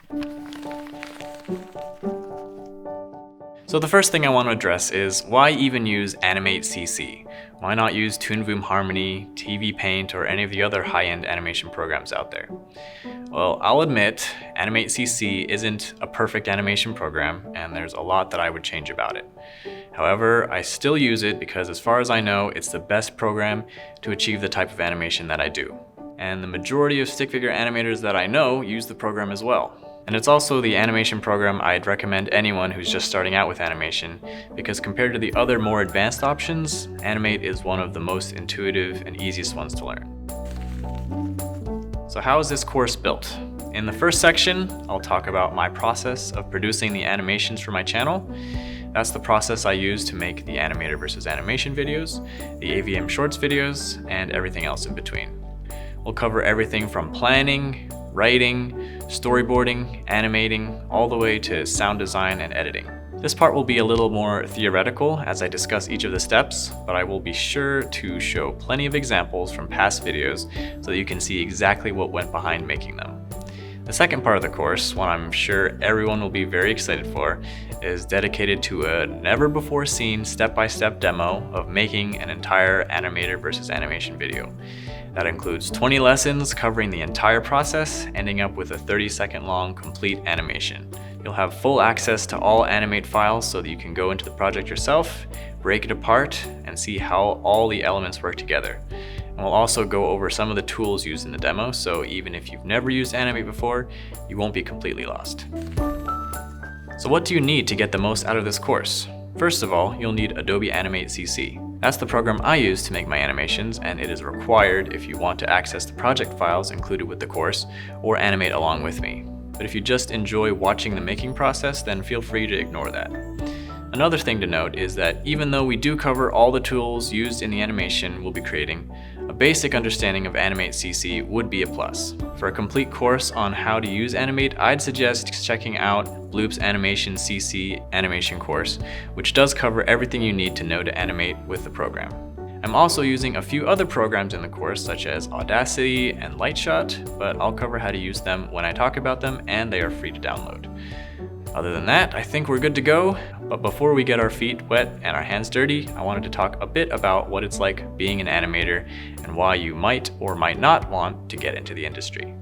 So the first thing I want to address is why even use Animate CC? Why not use Toon Boom Harmony, TV Paint, or any of the other high-end animation programs out there? Well, I'll admit, Animate CC isn't a perfect animation program, and there's a lot that I would change about it. However, I still use it because as far as I know, it's the best program to achieve the type of animation that I do. And the majority of stick figure animators that I know use the program as well. And it's also the animation program I'd recommend anyone who's just starting out with animation, because compared to the other more advanced options, Animate is one of the most intuitive and easiest ones to learn. So how is this course built? In the first section, I'll talk about my process of producing the animations for my channel. That's the process I use to make the animator versus animation videos, the AVM shorts videos, and everything else in between. We'll cover everything from planning, writing, storyboarding, animating, all the way to sound design and editing. This part will be a little more theoretical as I discuss each of the steps, but I will be sure to show plenty of examples from past videos so that you can see exactly what went behind making them. The second part of the course, one I'm sure everyone will be very excited for, is dedicated to a never-before-seen step-by-step demo of making an entire animator versus animation video. That includes 20 lessons covering the entire process, ending up with a 30-second long complete animation. You'll have full access to all Animate files so that you can go into the project yourself, break it apart, and see how all the elements work together. And we'll also go over some of the tools used in the demo, so even if you've never used Animate before, you won't be completely lost. So what do you need to get the most out of this course? First of all, you'll need Adobe Animate CC. That's the program I use to make my animations, and it is required if you want to access the project files included with the course or animate along with me. But if you just enjoy watching the making process, then feel free to ignore that. Another thing to note is that even though we do cover all the tools used in the animation we'll be creating, a basic understanding of Animate CC would be a plus. For a complete course on how to use Animate, I'd suggest checking out Bloop's Animation CC animation course, which does cover everything you need to know to animate with the program. I'm also using a few other programs in the course such as Audacity and Lightshot, but I'll cover how to use them when I talk about them, and they are free to download. Other than that, I think we're good to go, but before we get our feet wet and our hands dirty, I wanted to talk a bit about what it's like being an animator and why you might or might not want to get into the industry.